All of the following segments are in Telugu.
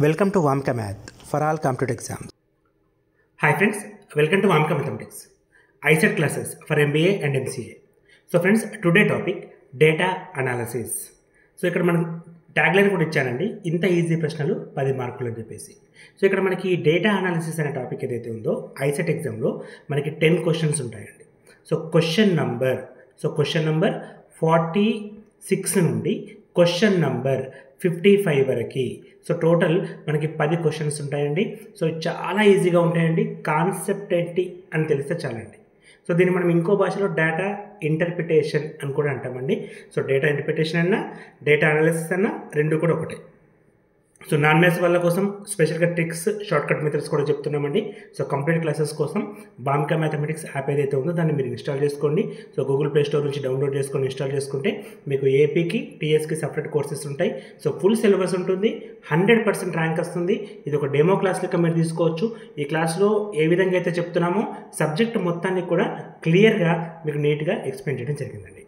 Welcome to Vamka Math for all competitive exams. Hi friends, welcome to Vamka Mathematics. ICET classes for MBA and MCA. So friends, today topic data analysis. So ఇక్కడ మనం ట్యాగ్లైన్ కూడా ఇచ్చానండి, ఇంత ఈజీ ప్రశ్నలు 10 మార్కులు అని చెప్పేసి. సో ఇక్కడ మనకి డేటా అనాలిసిస్ అనే టాపిక్ ఏదైతే ఉందో ఐసెట్ ఎగ్జామ్లో మనకి 10 క్వశ్చన్స్ ఉంటాయండి. సో క్వశ్చన్ నంబర్ 46 నుండి క్వశ్చన్ నంబర్ 55 వరకు. సో టోటల్ మనకి 10 క్వశ్చన్స్ ఉంటాయండి. సో చాలా ఈజీగా ఉంటాయండి. కాన్సెప్ట్ ఏంటి అని తెలిస్తే చాలండి. సో దీన్ని మనం ఇంకో భాషలో డేటా ఇంటర్ప్రిటేషన్ అని కూడా అంటామండి. సో డేటా ఇంటర్ప్రిటేషన్ అన్నా డేటా అనాలిసిస్ అన్నా రెండు కూడా ఒకటే. సో నాన్ మ్యాథ్స్ వాళ్ళ కోసం స్పెషల్గా ట్రిక్స్ షార్ట్కట్ మెథడ్స్ కూడా చెప్తున్నామండి. సో కంప్లీట్ క్లాసెస్ కోసం వామ్కా మ్యాథమెటిక్స్ యాప్ ఏదైతే ఉందో దాన్ని మీరు ఇన్స్టాల్ చేసుకోండి. సో గూగుల్ ప్లే స్టోర్ నుంచి డౌన్లోడ్ చేసుకొని ఇన్స్టాల్ చేసుకుంటే మీకు ఏపీకి టీఎస్కి సపరేట్ కోర్సెస్ ఉంటాయి. సో ఫుల్ సిలబస్ ఉంటుంది, 100% ర్యాంక్ వస్తుంది. ఇది ఒక డెమో క్లాస్ లెక్క మీరు తీసుకోవచ్చు. ఈ క్లాస్లో ఏ విధంగా అయితే చెప్తున్నామో సబ్జెక్ట్ మొత్తాన్ని కూడా క్లియర్గా మీకు నీట్గా ఎక్స్ప్లెయిన్ చేయడం జరిగిందండి.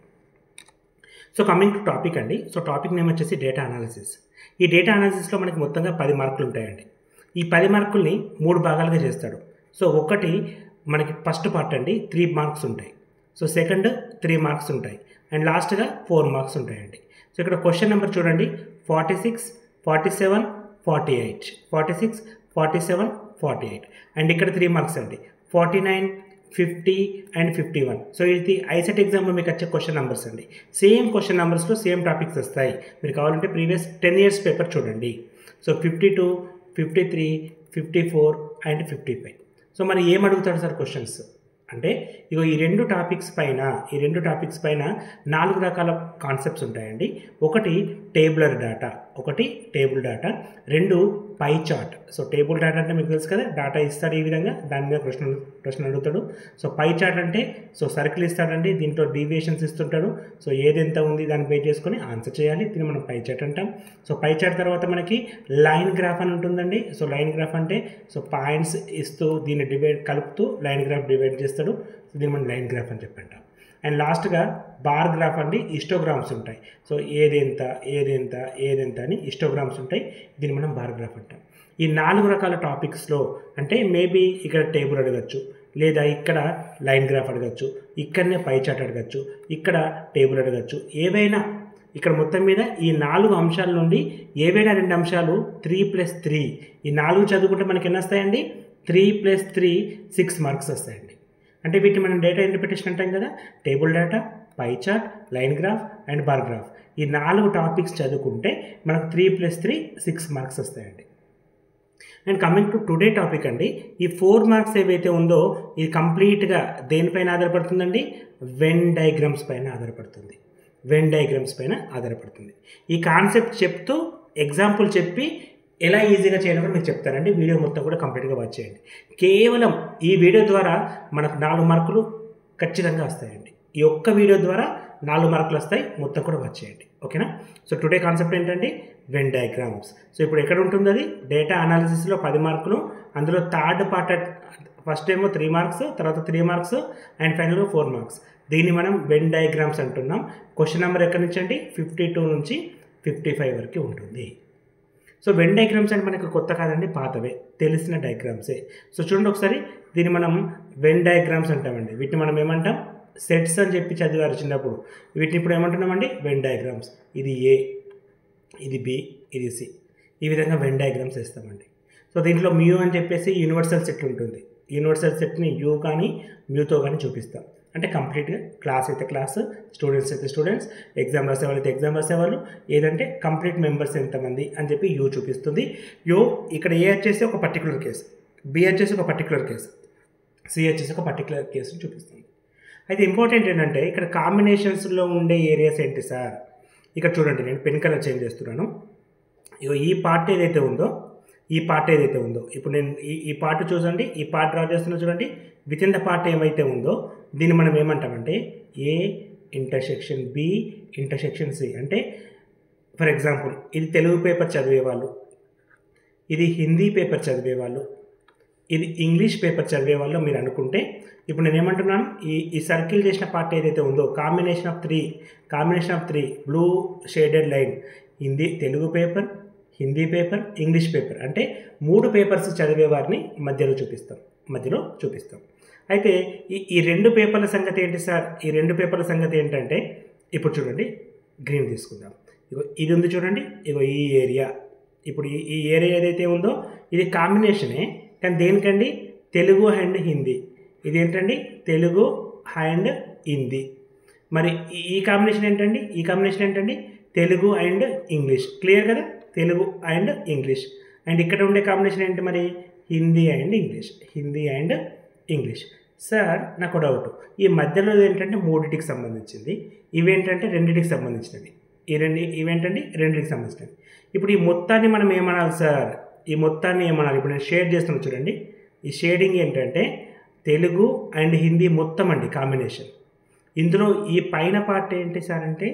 సో కమింగ్ టు టాపిక్ అండి. సో టాపిక్ నేమ్ వచ్చేసి డేటా అనాలిసిస్. ఈ డేటా అనాలిసిస్లో మనకి మొత్తంగా 10 మార్కులు ఉంటాయండి. ఈ 10 మార్కుల్ని 3 భాగాలుగా చేస్తాడు. సో ఒకటి మనకి ఫస్ట్ పార్ట్ అండి 3 మార్క్స్ ఉంటాయి. సో సెకండ్ 3 మార్క్స్ ఉంటాయి అండ్ లాస్ట్గా 4 మార్క్స్ ఉంటాయండి. సో ఇక్కడ క్వశ్చన్ నెంబర్ చూడండి, 46, 47, 48, 46, 47, 48 అండ్ ఇక్కడ 3 మార్క్స్ అండి, 49, 50 అండ్ 51. సో ఇది ఐసెట్ ఎగ్జామ్లో మీకు వచ్చే క్వశ్చన్ నెంబర్స్ అండి. సేమ్ క్వశ్చన్ నెంబర్స్లో సేమ్ టాపిక్స్ వస్తాయి. మీరు కావాలంటే ప్రీవియస్ 10 years పేపర్ చూడండి. So 52, 53, 54 and 55. సో మరి ఏం అడుగుతాడు సార్ క్వశ్చన్స్ అంటే, ఇగో ఈ రెండు టాపిక్స్ పైన 4 రకాల కాన్సెప్ట్స్ ఉంటాయండి. ఒకటి టేబులర్ డేటా, ఒకటి table data, 2 pie chart. So table data అంటే మీకు తెలుసు కదా, డేటా ఇస్తాడు ఈ విధంగా, దాని మీద ప్రశ్న అడుగుతాడు. సో పై చార్ట్ అంటే సో సర్కిల్ ఇస్తాడండి, దీంట్లో డీవియేషన్స్ ఇస్తుంటాడు. సో ఏది ఎంత ఉంది దాన్ని బేస్ చేసుకొని ఆన్సర్ చేయాలి. దీన్ని మనం పై చార్ట్ అంటాం. సో పై చార్ట్ తర్వాత మనకి లైన్ గ్రాఫ్ అని ఉంటుందండి. సో లైన్ గ్రాఫ్ అంటే సో పాయింట్స్ ఇస్తూ దీన్ని కలుపుతూ లైన్ గ్రాఫ్ డివైడ్ చేస్తాడు. సో దీన్ని మనం లైన్ గ్రాఫ్ అని చెప్పంటాం. అండ్ లాస్ట్గా బార్ గ్రాఫ్ అండి, హిస్టోగ్రామ్స్ ఉంటాయి. సో ఏదెంత అని హిస్టోగ్రామ్స్ ఉంటాయి, దీన్ని మనం బార్ గ్రాఫ్ అంటాం. ఈ 4 రకాల టాపిక్స్లో అంటే మేబీ ఇక్కడ టేబుల్ అడగచ్చు, లేదా ఇక్కడ లైన్ గ్రాఫ్ అడగచ్చు, ఇక్కడనే పై చార్ట్ అడగచ్చు, ఇక్కడ టేబుల్ అడగచ్చు. ఏవైనా ఇక్కడ మొత్తం మీద ఈ 4 అంశాల నుండి ఏవైనా 2 అంశాలు 3+3, ఈ 4 చదువుకుంటే మనకి ఎన్ని వస్తాయండి, 3+3 6 మార్క్స్ వస్తాయండి. అంటే వీటిని మనం డేటా ఇంటర్ప్రిటేషన్ అంటాం కదా. Table data, pie chart, line graph and bar graph, ఈ 4 టాపిక్స్ చదువుకుంటే మనకు 3+3 6 మార్క్స్ వస్తాయండి. And coming to today topic అండి, ఈ 4 మార్క్స్ ఏవైతే ఉందో ఇది కంప్లీట్గా దేనిపైన ఆధారపడుతుందండి, వెన్ డయాగ్రామ్స్ పైన ఆధారపడుతుంది. ఈ కాన్సెప్ట్ చెప్తూ ఎగ్జాంపుల్ చెప్పి ఎలా ఈజీగా చేయడం కూడా మీకు చెప్తానండి. వీడియో మొత్తం కూడా కంప్లీట్గా వాచ్ చేయండి. కేవలం ఈ వీడియో ద్వారా మనకు 4 మార్కులు ఖచ్చితంగా వస్తాయండి. ఈ ఒక్క వీడియో ద్వారా 4 మార్కులు వస్తాయి. మొత్తం కూడా వాచ్ చేయండి, ఓకేనా. సో టుడే కాన్సెప్ట్ ఏంటంటే వెన్ డయాగ్రామ్స్. సో ఇప్పుడు ఎక్కడ ఉంటుంది అది, డేటా అనాలిసిస్లో 10 మార్కులు, అందులో థర్డ్ పార్ట్ ఫస్ట్ ఏమో 3 మార్క్స్, తర్వాత 3 మార్క్స్ అండ్ ఫైనల్గా 4 మార్క్స్. దీన్ని మనం వెన్ డయాగ్రామ్స్ అంటున్నాం. క్వశ్చన్ నెంబర్ ఎక్కడి నుంచి అండి, 52 నుంచి 55 వరకు ఉంటుంది. సో వెన్ డయాగ్రామ్స్ అంటే మనకు కొత్త కాదండి, పాతవే, తెలిసిన డయాగ్రామ్సే. సో చూడండి ఒకసారి, దీన్ని మనం వెన్ డయాగ్రామ్స్ అంటామండి. వీటిని మనం ఏమంటాం, సెట్స్ అని చెప్పి చదివారు చిన్నప్పుడు. వీటిని ఇప్పుడు ఏమంటున్నామండి, వెన్ డయాగ్రామ్స్. ఇది ఏ, ఇది బి, ఇది సి, ఈ విధంగా వెన్ డయాగ్రామ్స్ వేస్తామండి. సో దీంట్లో మ్యూ అని చెప్పేసి యూనివర్సల్ సెట్ ఉంటుంది. యూనివర్సల్ సెట్ని యూ కానీ మ్యూతో కానీ చూపిస్తాం. అంటే కంప్లీట్గా క్లాస్ అయితే క్లాస్, స్టూడెంట్స్ అయితే స్టూడెంట్స్, ఎగ్జామ్ రాసేవాళ్ళు అయితే ఎగ్జామ్ రాసేవాళ్ళు, ఏదంటే కంప్లీట్ మెంబర్స్ ఎంతమంది అని చెప్పి యూ చూపిస్తుంది. యూ ఇక్కడ ఏ వచ్చేసి ఒక పర్టికులర్ కేసు, బి వచ్చేసి ఒక పర్టికులర్ కేసు, సి వచ్చేసి ఒక పర్టికులర్ కేసుని చూపిస్తుంది. అయితే ఇంపార్టెంట్ ఏంటంటే ఇక్కడ కాంబినేషన్స్లో ఉండే ఏరియాస్ ఏంటి సార్, ఇక్కడ చూడండి నేను పెన్ కలర్ చేంజ్ చేస్తున్నాను. ఈ పార్ట్ ఏదైతే ఉందో ఇప్పుడు నేను ఈ పార్ట్ చూడండి, ఈ పార్ట్ డ్రా చేస్తున్నా చూడండి. విత్ ఇన్ ద పార్ట్ ఏమైతే ఉందో దీన్ని మనం ఏమంటామంటే A intersection B intersection C. అంటే ఫర్ ఎగ్జాంపుల్ ఇది తెలుగు పేపర్ చదివేవాళ్ళు, ఇది హిందీ పేపర్ చదివేవాళ్ళు, ఇది ఇంగ్లీష్ పేపర్ చదివేవాళ్ళు మీరు అనుకుంటే, ఇప్పుడు నేను ఏమంటున్నాను, ఈ సర్కిల్ చేసిన పార్ట్ ఏదైతే ఉందో combination of three blue shaded line, Hindi Telugu paper, Hindi paper, English paper అంటే 3 పేపర్స్ చదివే వారిని మధ్యలో చూపిస్తాం. అయితే ఈ 2 పేపర్ల సంగతి ఏంటి సార్? ఈ 2 పేపర్ల సంగతి ఏంటంటే ఇప్పుడు చూడండి, గ్రీన్ తీసుకుందాం. ఇగో ఇది ఉంది చూడండి, ఇగో ఈ ఏరియా. ఇప్పుడు ఈ ఏరియా ఏదైతే ఉందో ఇది కాంబినేషనే, కానీ దేనికండి? తెలుగు అండ్ హిందీ. ఇదేంటండి? తెలుగు అండ్ హిందీ. మరి ఈ కాంబినేషన్ ఏంటండి? ఈ కాంబినేషన్ ఏంటండి? Telugu and English. క్లియర్ కదా? Telugu and English. అండ్ ఇక్కడ ఉండే కాంబినేషన్ ఏంటి మరి? Hindi and English. సార్ నాకు డౌట్, ఈ మధ్యలో ఏంటంటే 3టికి సంబంధించింది, ఇవేంటంటే 2టికి సంబంధించినవి. ఇవేంటండి 2టికి సంబంధించినవి. ఇప్పుడు ఈ మొత్తాన్ని మనం ఏమనాలి సార్? ఈ మొత్తాన్ని ఏమనాలి? ఇప్పుడు నేను షేడ్ చేస్తున్నాను చూడండి. ఈ షేడింగ్ ఏంటంటే తెలుగు అండ్ హిందీ మొత్తం అండి కాంబినేషన్. ఇందులో ఈ పైన పార్ట్ ఏంటి సార్ అంటే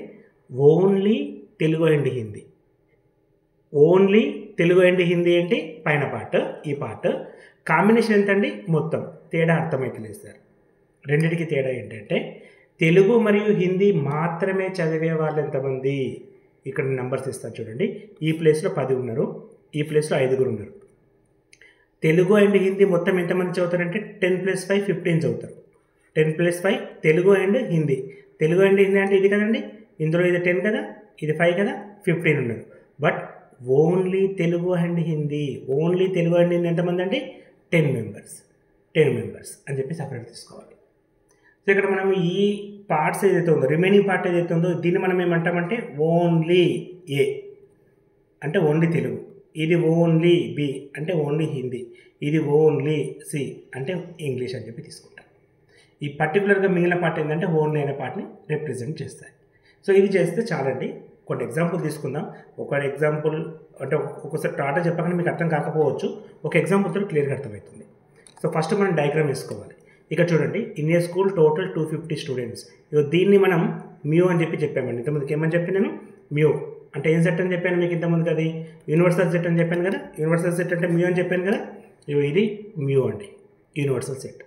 only Telugu and Hindi. Only Telugu and Hindi ఏంటి? పైన పార్ట్. ఈ పార్ట్ కాంబినేషన్ ఎంతండి? మొత్తం. తేడా అర్థమవుతలేదు సార్. 2టికి తేడా ఏంటంటే తెలుగు మరియు హిందీ మాత్రమే చదివే వాళ్ళు ఎంతమంది? ఇక్కడ నెంబర్స్ ఇస్తాను చూడండి. ఈ ప్లేస్లో 10 ఉన్నారు, ఈ ప్లేస్లో 5 ఉన్నారు. తెలుగు అండ్ హిందీ మొత్తం ఎంతమంది చదువుతారంటే 10 + 5 15 చదువుతారు. 10 + 5 తెలుగు అండ్ హిందీ. తెలుగు అండ్ హిందీ అంటే ఇది కదండి, ఇందులో ఇది 10 కదా, ఇది 5 కదా, 15 ఉన్నారు. But only Telugu and Hindi ఎంతమంది అంటే 10 మెంబర్స్ అని చెప్పి సపరేట్ తీసుకోవాలి. సో ఇక్కడ మనం ఈ పార్ట్స్ ఏదైతే ఉందో, రిమైనింగ్ పార్ట్ ఏదైతే ఉందో దీన్ని మనం ఏమంటామంటే ఓన్లీ ఏ అంటే ఓన్లీ తెలుగు, ఇది ఓన్లీ బి అంటే ఓన్లీ హిందీ, ఇది ఓన్లీ సి అంటే ఇంగ్లీష్ అని చెప్పి తీసుకుంటాం. ఈ పర్టికులర్గా మిగిలిన పార్ట్ ఏంటంటే ఓన్లీ అనే పార్ట్ని రిప్రజెంట్ చేస్తాయి. సో ఇది చేస్తే చాలండి. కొన్ని ఎగ్జాంపుల్ తీసుకుందాం. ఒక ఎగ్జాంపుల్ అంటే ఒక్కొక్కసారి టాటా చెప్పగానే మీకు అర్థం కాకపోవచ్చు, ఒక ఎగ్జాంపుల్తో క్లియర్గా అర్థమవుతుంది. సో ఫస్ట్ మనం డయాగ్రామ్ వేసుకోవాలి. ఇక్కడ చూడండి, in a school total 250 students. దీన్ని మనం మ్యూ అని చెప్పి చెప్పామండి. ఇంతమందికి ఏమని చెప్పి నేను మ్యూ అంటే ఏం సెట్ అని చెప్పాను మీకు ఇంతకుముందుకు? అది యూనివర్సల్ సెట్ అని చెప్పాను కదా. యూనివర్సల్ సెట్ అంటే మ్యూ అని చెప్పాను కదా. ఇది మ్యూ అండి, యూనివర్సల్ సెట్.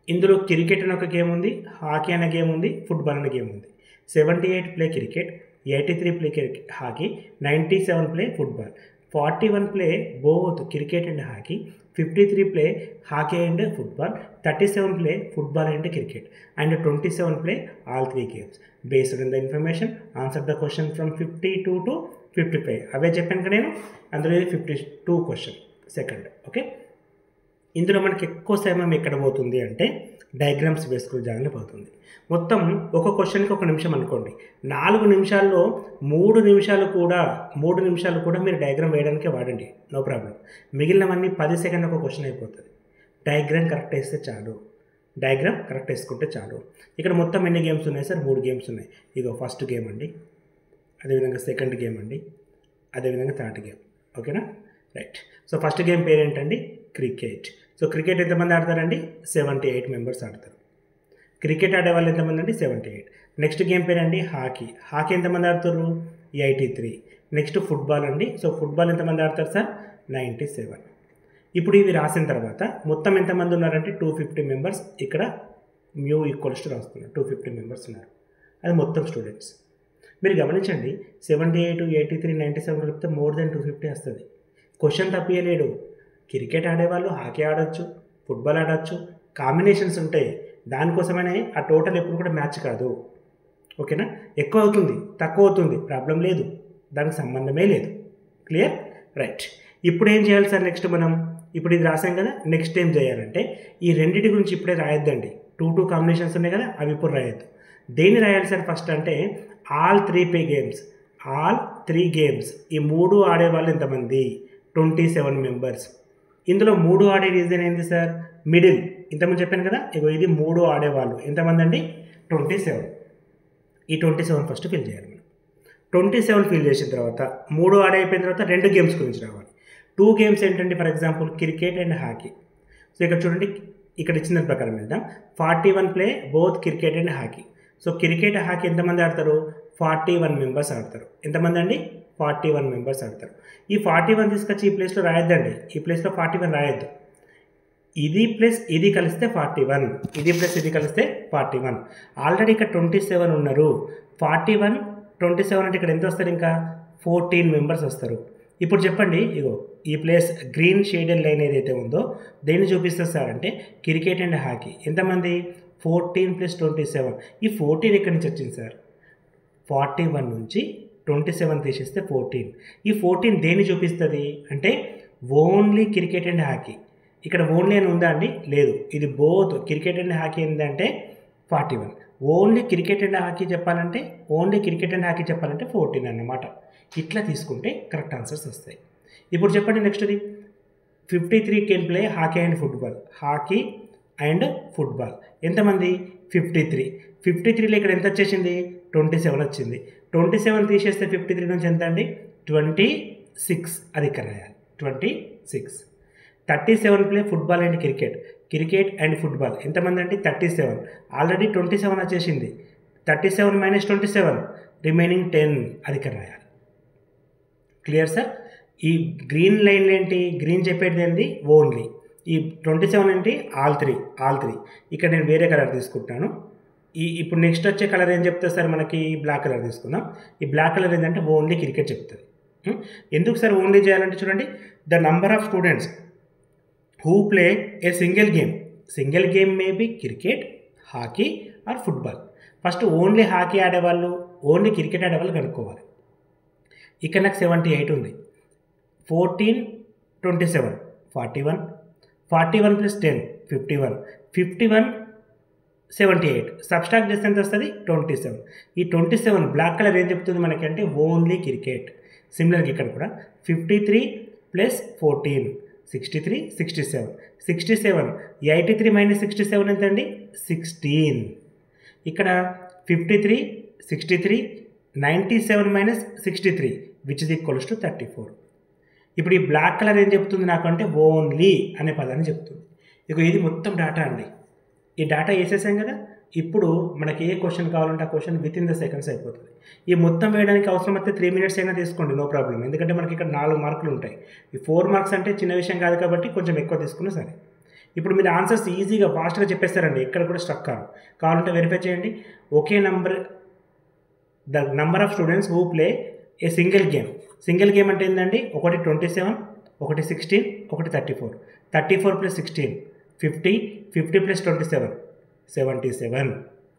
ఇందులో క్రికెట్ అనే ఒక గేమ్ ఉంది, హాకీ అనే గేమ్ ఉంది, ఫుట్బాల్ అనే గేమ్ ఉంది. 78 play cricket, 83 play hockey, 97 play football, 41 play both cricket and hockey, 53 play hockey and football, 37 play football and cricket, and 27 play all 3 games. Based on the information, answer the question from 52 to 55. అవే చెప్పాను కదా నేను, అందులో 52 క్వశ్చన్ సెకండ్. ఓకే, ఇందులో మనకి ఎక్కువ సమయం ఎక్కడ పోతుంది అంటే డయాగ్రామ్స్ వేసుకునే జాగానే పోతుంది. మొత్తం ఒక క్వశ్చన్కి 1 నిమిషం అనుకోండి. 4 నిమిషాల్లో 3 నిమిషాలు కూడా మీరు డయాగ్రామ్ వేయడానికే వాడండి, నో ప్రాబ్లం. మిగిలినవన్నీ 10 సెకండ్ ఒక క్వశ్చన్ అయిపోతుంది. డయాగ్రామ్ కరెక్ట్ వేస్తే చాలు, డయాగ్రామ్ కరెక్ట్ వేసుకుంటే చాలు. ఇక్కడ మొత్తం ఎన్ని గేమ్స్ ఉన్నాయి సార్? 3 గేమ్స్ ఉన్నాయి. ఇగో ఫస్ట్ గేమ్ అండి, అదేవిధంగా సెకండ్ గేమ్ అండి, అదేవిధంగా థర్డ్ గేమ్. ఓకేనా, రైట్. సో ఫస్ట్ గేమ్ పేరు ఏంటండి? క్రికెట్. సో క్రికెట్ ఎంతమంది ఆడతారండి? 78 మెంబర్స్ ఆడతారు. క్రికెట్ ఆడేవాళ్ళు ఎంతమంది అండి? 78. నెక్స్ట్ గేమ్ పేరు అండి హాకీ. హాకీ ఎంతమంది ఆడుతారు? 83. నెక్స్ట్ ఫుట్బాల్ అండి. సో ఫుట్బాల్ ఎంతమంది ఆడతారు సార్? 97. ఇప్పుడు ఇవి రాసిన తర్వాత మొత్తం ఎంతమంది ఉన్నారంటే 250 మెంబర్స్. ఇక్కడ మ్యూ ఈక్వల్స్ టు రాస్తున్నారు, 250 మెంబర్స్ ఉన్నారు. అది మొత్తం స్టూడెంట్స్. మీరు గమనించండి, 78, 83, 97 కలిపితే మోర్ దెన్ 250 వస్తుంది. క్వశ్చన్ తప్పియలేడు. క్రికెట్ ఆడేవాళ్ళు హాకీ ఆడవచ్చు, ఫుట్బాల్ ఆడవచ్చు, కాంబినేషన్స్ ఉంటాయి. దానికోసమనే ఆ టోటల్ ఎప్పుడు కూడా మ్యాచ్ కాదు. ఓకేనా, ఎక్కువ అవుతుంది తక్కువ అవుతుంది ప్రాబ్లం లేదు, దానికి సంబంధమే లేదు. Clear, right. ఇప్పుడు ఏం చేయాలి సార్? నెక్స్ట్ మనం ఇప్పుడు ఇది రాసాం కదా, నెక్స్ట్ ఏం చేయాలంటే ఈ రెండింటి గురించి ఇప్పుడే రాయొద్దండి. 2 కాంబినేషన్స్ ఉన్నాయి కదా, అవి ఇప్పుడు రాయొద్దు. దేన్ని రాయాలి సార్ ఫస్ట్ అంటే all 3 play games. All 3 games, ఈ 3 ఆడేవాళ్ళు ఎంతమంది? 27 మెంబర్స్. ఇందులో 3 ఆడే రీజన్ ఏంటి సార్? మిడిల్. ఇంతకుముందు చెప్పాను కదా, ఇగో ఇది 3 ఆడేవాళ్ళు ఎంతమంది అండి? 27. ఈ 27 ఫస్ట్ ఫిల్ చేయాలి మనం. 27 ఫిల్ చేసిన తర్వాత 3 ఆడే అయిపోయిన తర్వాత 2 గేమ్స్ గురించి రావాలి. 2 గేమ్స్ ఏంటంటే for example cricket and hockey. So ఇక్కడ చూడండి, ఇక్కడ ఇచ్చిన దాని ప్రకారం వెళ్దాం. 41 play both cricket and hockey. So cricket hockey ఎంతమంది ఆడతారు? 41 మెంబర్స్ ఆడతారు. ఎంతమంది అండి? 41 మెంబర్స్ ఆడతారు. ఈ 41 తీసుకొచ్చి ఈ ప్లేస్లో రాయొద్దండి, ఈ ప్లేస్లో 41 రాయొద్దు. ఇది ప్లస్ ఇది కలిస్తే 41, ఇది ప్లస్ ఇది కలిస్తే 41. ఆల్రెడీ ఇక్కడ 27 ఉన్నారు. 41, 27 అంటే ఇక్కడ ఎంత వస్తారు? ఇంకా 14 మెంబర్స్ వస్తారు. ఇప్పుడు చెప్పండి, ఇగో ఈ ప్లేస్ గ్రీన్ షేడెడ్ లైన్ ఏదైతే ఉందో దేన్ని చూపిస్తుంది సార్ అంటే క్రికెట్ అండ్ హాకీ. ఎంతమంది? 14 + 27. ఈ 14 ఎక్కడి నుంచి వచ్చింది సార్? 41 నుంచి 27 తీసేస్తే 14. ఈ 14 దేన్ని చూపిస్తుంది అంటే ఓన్లీ క్రికెట్ అండ్ హాకీ. ఇక్కడ ఓన్లీ అని ఉందా అండి? లేదు. ఇది బోత్ క్రికెట్ అండ్ హాకీ ఏంటంటే 41. ఓన్లీ క్రికెట్ అండ్ హాకీ చెప్పాలంటే 14 అన్నమాట. ఇట్లా తీసుకుంటే కరెక్ట్ ఆన్సర్స్ వస్తాయి. ఇప్పుడు చెప్పండి నెక్స్ట్ది 53 can play hockey and football. Hockey and football ఎంతమంది? 53. 53లో ఇక్కడ ఎంత వచ్చేసింది? 27 వచ్చింది. 27 తీసేస్తే 53 నుంచి ఎంత అండి? 26. అది ఇక్కడ రాయాలి 26. 37 play football and cricket. Cricket and football ఎంతమంది అంటే 37. ఆల్రెడీ 27 వచ్చేసింది. 37 - 27 రిమైనింగ్ 10. అది ఇక్కడ రాయాలి. Clear sir? ఈ గ్రీన్ లైన్ ఏంటి? గ్రీన్ చెప్పేది ఏంటి? ఓన్లీ. ఈ 27 ఏంటి? All three. ఇక్కడ నేను వేరే కలర్ తీసుకుంటాను. ఇప్పుడు నెక్స్ట్ వచ్చే కలర్ ఏం చెప్తుంది సార్ మనకి? బ్లాక్ కలర్ తీసుకుందాం. ఈ బ్లాక్ కలర్ ఏంటంటే ఓన్లీ క్రికెట్ చెప్తుంది. ఎందుకు సార్ ఓన్లీ చేయాలంటే చూడండి, the number of students who play a single game may be cricket, hockey or football. First only hockey ఆడేవాళ్ళు, ఓన్లీ క్రికెట్ ఆడేవాళ్ళు కనుక్కోవాలి. ఇక్కడ నాకు 78 ఉంది. 14, 27, 41. 41 + 10 51. 51, 78. సబ్స్ట్రాక్ట్ చేస్తే ఎంత వస్తుంది? 27. ఈ 27 బ్లాక్ కలర్ ఏం చెప్తుంది మనకి అంటే ఓన్లీ క్రికెట్. సిమిలర్గా ఇక్కడ కూడా 53 + 14 63, 67. 67 83 - 67 ఎంత అండి? 16. ఇక్కడ 53, 63, 97 - 63 విచ్ ఇస్ ఈక్వల్స్ టు 34. ఇప్పుడు ఈ బ్లాక్ కలర్ ఏం చెప్తుంది నాకు అంటే ఓన్లీ అనే పదాన్ని చెప్తుంది. ఇక ఇది మొత్తం డేటా అండి. ఈ డేటా వేసేసాం కదా. ఇప్పుడు మనకి ఏ క్వశ్చన్ కావాలంటే ఆ క్వశ్చన్ వితిన్ ద సెకండ్స్ అయిపోతుంది. ఈ మొత్తం వేయడానికి అవసరం అయితే 3 minutes అయినా తీసుకోండి, నో ప్రాబ్లం. ఎందుకంటే మనకి ఇక్కడ 4 మార్కులు ఉంటాయి. ఈ 4 మార్క్స్ అంటే చిన్న విషయం కాదు కాబట్టి కొంచెం ఎక్కువ తీసుకున్నా సరే. ఇప్పుడు మీరు ఆన్సర్స్ ఈజీగా ఫాస్ట్గా చెప్పేస్తారండి, ఎక్కడ కూడా స్ట్రక్ కావాలంటే వెరిఫై చేయండి. ఒకే number, the number of students who play a single game అంటే ఏంటండి? ఒకటి 27, ఒకటి 16, ఒకటి 34. 34 + 16 50. 50 + 27 77.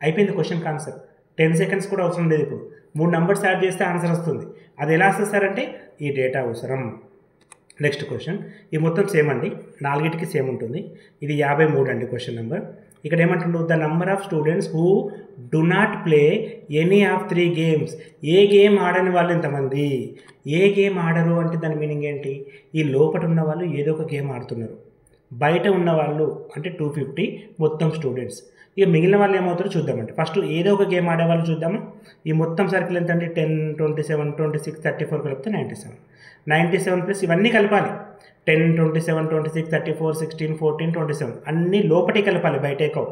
అయిపోయింది క్వశ్చన్ ఆన్సర్. 10 seconds కూడా అవసరం లేదు. ఇప్పుడు 3 numbers యాడ్ చేస్తే ఆన్సర్ వస్తుంది. అది ఎలా వస్తారంటే ఈ డేటా అవసరం. నెక్స్ట్ క్వశ్చన్, ఈ మొత్తం సేమ్ అండి, 4కి సేమ్ ఉంటుంది. ఇది 53 అండి క్వశ్చన్ నెంబర్. ఇక్కడ ఏమంటుండో, the number of students who do not play any of 3 games. ఏ గేమ్ ఆడని వాళ్ళు ఎంతమంది? ఏ గేమ్ ఆడరు అంటే దాని మీనింగ్ ఏంటి? ఈ లోపల ఉన్న వాళ్ళు ఏదో ఒక గేమ్ ఆడుతున్నారు. బయట ఉన్న వాళ్ళు అంటే 250 మొత్తం స్టూడెంట్స్. ఇక మిగిలిన వాళ్ళు ఏమవుతారో చూద్దామంటే ఫస్ట్ ఏదో ఒక గేమ్ ఆడేవాళ్ళు చూద్దాము. ఈ మొత్తం సర్కిల్ ఎంత అంటే 10, 27, 26, 34 కలిపితే 97. 97 ప్లస్ ఇవన్నీ కలపాలి. 10, 27, 26, 34, 16, 14, 27 అన్నీ లోపటి కలపాలి, బయట ఎక్కువ.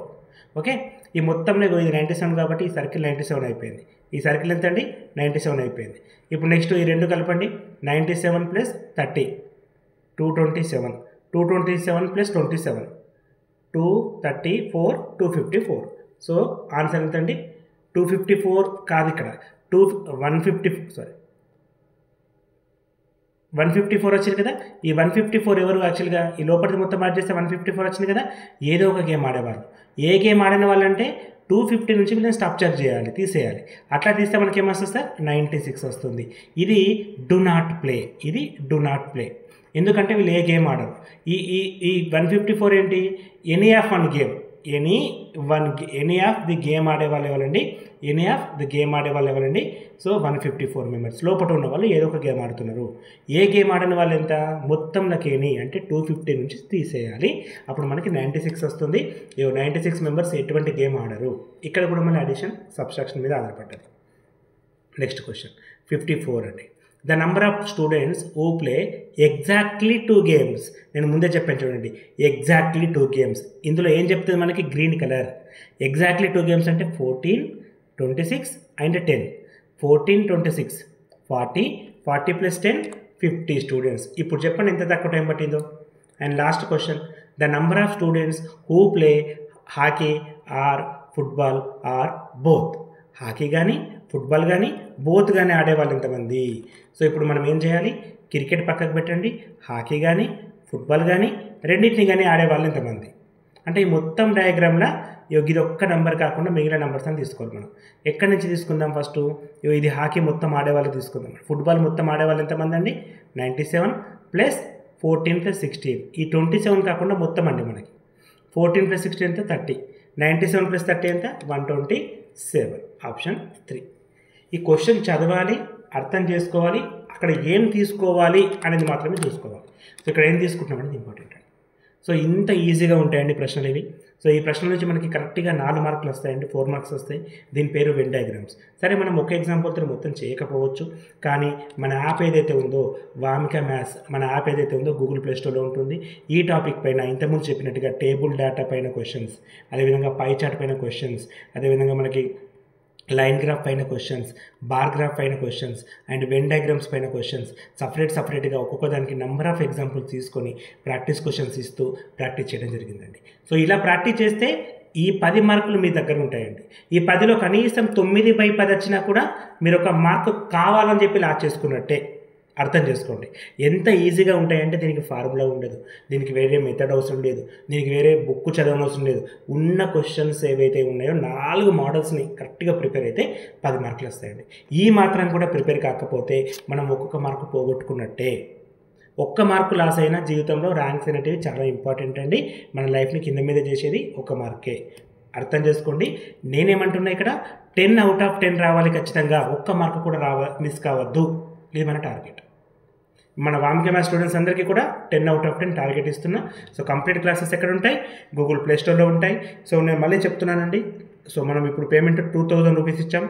ఓకే, ఈ మొత్తంలో ఇది 97 కాబట్టి ఈ సర్కిల్ 97 అయిపోయింది. ఈ సర్కిల్ ఎంత అండి? 97 అయిపోయింది. ఇప్పుడు నెక్స్ట్ ఈ రెండు కలపండి. 97 + 30 227. 227 + 27 234, 254. సో ఆన్సర్ ఎంత అండి? 254 కాదు, ఇక్కడ 154 వచ్చింది కదా. ఈ 154 ఎవరు? యాక్చువల్గా ఈ లోపలిది మొత్తం యాడ్ చేస్తే 154 వచ్చింది కదా. ఏదో ఒక గేమ్ ఆడేవాళ్ళు. ఏ గేమ్ ఆడిన వాళ్ళంటే 250 నుంచి వీళ్ళని స్టాప్ చార్జ్ చేయాలి, తీసేయాలి. అట్లా తీస్తే మనకి ఏమొస్తుంది సార్? 96 వస్తుంది. ఇది డు నాట్ ప్లే. ఎందుకంటే వీళ్ళు ఏ గేమ్ ఆడరు. ఈ 154 ఏంటి? Any of one game, any of the game ఆడేవాళ్ళు ఎవరండి? సో 154 మెంబర్స్ లోపల ఉన్న వాళ్ళు ఏదో ఒక గేమ్ ఆడుతున్నారు. ఏ గేమ్ ఆడని వాళ్ళు ఎంత? మొత్తం నాకు ఎనీ అంటే 250 నుంచి తీసేయాలి. అప్పుడు మనకి 96 వస్తుంది. 96 మెంబర్స్ ఎటువంటి గేమ్ ఆడరు. ఇక్కడ కూడా మన అడిషన్ సబ్స్ట్రాక్షన్ మీద ఆధారపడ్డది. నెక్స్ట్ క్వశ్చన్ 54 అండి. The number of students who play exactly 2 games. నేను ముందే చెప్పాను చూడండి, ఎగ్జాక్ట్లీ 2 games. ఇందులో ఏం చెప్తుంది మనకి? Green colour. ఎగ్జాక్ట్లీ 2 games అంటే 14, 26 అండ్ 10. 14, 26, 40 + 10 50 స్టూడెంట్స్. ఇప్పుడు చెప్పండి ఎంత తక్కువ టైం పట్టిందో. And last question, the number of students who play hockey or football or both. Hockey కానీ ఫుట్బాల్ కానీ బోత్ కానీ ఆడేవాళ్ళు ఎంతమంది? సో ఇప్పుడు మనం ఏం చేయాలి? క్రికెట్ పక్కకు పెట్టండి, హాకీ కానీ ఫుట్బాల్ కానీ రెండింటిని కానీ ఆడేవాళ్ళు ఎంతమంది? అంటే ఈ మొత్తం డయాగ్రామ్లో ఇది ఒక్క నెంబర్ కాకుండా మిగిలిన నెంబర్స్ అని తీసుకోవాలి మనం. ఎక్కడి నుంచి తీసుకుందాం? ఫస్ట్ ఇది హాకీ మొత్తం ఆడేవాళ్ళు తీసుకుందాం. ఫుట్బాల్ మొత్తం ఆడేవాళ్ళు ఎంతమంది అండి? 97 + 14 + 16. ఈ 27 కాకుండా మొత్తం అండి మనకి 14 + 16 ఎంత? 30. 97 + 30 ఎంత? 127. ఆప్షన్ 3. ఈ క్వశ్చన్ చదవాలి, అర్థం చేసుకోవాలి, అక్కడ ఏం తీసుకోవాలి అనేది మాత్రమే చూసుకోవాలి. సో ఇక్కడ ఏం తీసుకుంటున్నాం అనేది ఇంపార్టెంట్ అండి. సో ఇంత ఈజీగా ఉంటాయండి ప్రశ్నలు ఇవి. సో ఈ ప్రశ్న నుంచి మనకి కరెక్ట్గా 4 మార్కులు వస్తాయండి, 4 మార్క్స్ వస్తాయి. దీని పేరు వెన్ డయాగ్రామ్స్. సరే మనం ఒక ఎగ్జాంపుల్తో మొత్తం చేయకపోవచ్చు, కానీ మన యాప్ ఏదైతే ఉందో వామిక మ్యాథ్స్, మన యాప్ ఏదైతే ఉందో గూగుల్ ప్లే స్టోర్లో ఉంటుంది. ఈ టాపిక్ పైన ఇంతకుముందు చెప్పినట్టుగా టేబుల్ డేటా పైన క్వశ్చన్స్, అదేవిధంగా పై చార్ట్ పైన క్వశ్చన్స్, అదేవిధంగా మనకి లైన్ గ్రాఫ్ పైన క్వశ్చన్స్, బార్ గ్రాఫ్ పైన క్వశ్చన్స్ అండ్ వెన్ డయాగ్రామ్స్ పైన క్వశ్చన్స్ సపరేట్గా ఒక్కొక్క దానికి నెంబర్ ఆఫ్ ఎగ్జాంపుల్స్ తీసుకొని ప్రాక్టీస్ క్వశ్చన్స్ ఇస్తూ ప్రాక్టీస్ చేయడం జరిగిందండి. సో ఇలా ప్రాక్టీస్ చేస్తే ఈ 10 మార్కులు మీ దగ్గర ఉంటాయండి. ఈ 10లో కనీసం 9/10 వచ్చినా కూడా మీరు ఒక మార్కు కావాలని చెప్పి లాస్ చేసుకున్నట్టే. అర్థం చేసుకోండి ఎంత ఈజీగా ఉంటాయంటే దీనికి ఫార్ములా ఉండదు, దీనికి వేరే మెథడ్ అవసరం లేదు, దీనికి వేరే బుక్ చదవడం అవసరం లేదు. ఉన్న క్వశ్చన్స్ ఏవైతే ఉన్నాయో 4 మోడల్స్ని కరెక్ట్గా ప్రిపేర్ అయితే 10 మార్కులు వస్తాయండి. ఈ మాత్రం కూడా ప్రిపేర్ కాకపోతే మనం ఒక్కొక్క మార్కు పోగొట్టుకున్నట్టే. ఒక్క మార్కు లాస్ అయినా జీవితంలో ర్యాంక్స్ అనేటివి చాలా ఇంపార్టెంట్ అండి. మన లైఫ్ని కింద మీద చేసేది 1 మార్కే. అర్థం చేసుకోండి. నేనేమంటున్నా ఇక్కడ 10/10 రావాలి ఖచ్చితంగా, 1 మార్కు కూడా మిస్ కావద్దు. ఇది మన టార్గెట్. మన వామిక మ్యాథ్స్ స్టూడెంట్స్ అందరికీ కూడా 10/10 టార్గెట్ ఇస్తున్నా. సో కంప్లీట్ క్లాసెస్ ఎక్కడ ఉంటాయి? గూగుల్ ప్లే స్టోర్లో ఉంటాయి. సో నేను మళ్ళీ చెప్తున్నానండి. సో మనం ఇప్పుడు పేమెంట్ 2000 రూపీస్ ఇచ్చాం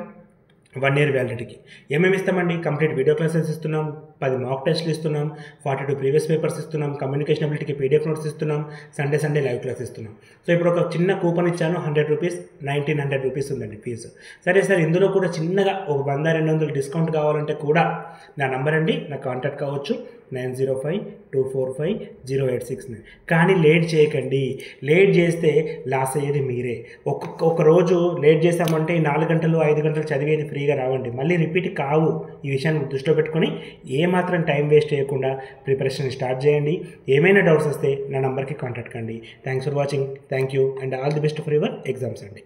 1 ఇయర్ వ్యాలిడిటీకి. ఏమేమి ఇస్తామండి? కంప్లీట్ వీడియో క్లాసెస్ ఇస్తున్నాం, 10 మాక్ టెస్ట్లు ఇస్తున్నాం, 42 ప్రీవియస్ పేపర్స్ ఇస్తున్నాం, కమ్యూనికేషన్ అబిలిటీకి PDF నోట్స్ ఇస్తున్నాం, సండే లైవ్ క్లాస్ ఇస్తున్నాం. సో ఇప్పుడు ఒక చిన్న కూపన్ ఇచ్చాను, 100 రూపీస్, 1900 రూపీస్ ఉందండి ఫీజు. సరే సార్, ఇందులో కూడా చిన్నగా ఒక 100-200 డిస్కౌంట్ కావాలంటే కూడా నా నంబర్ అండి, నాకు కాంటాక్ట్ కావచ్చు 9052450869. కానీ లేట్ చేయకండి. లేట్ చేస్తే లాస్ అయ్యేది మీరే. ఒక రోజు లేట్ చేసామంటే 4 గంటలు 5 గంటలు చదివేది ఫ్రీగా రావండి, మళ్ళీ రిపీట్ కావు. ఈ విషయాన్ని దృష్టిలో పెట్టుకొని ఏమాత్రం టైం వేస్ట్ చేయకుండా ప్రిపరేషన్ స్టార్ట్ చేయండి. ఏమైనా డౌట్స్ వస్తే నా నంబర్కి కాంటాక్ట్ కండి. Thanks for watching. Thank you and all the best for your exams అండి.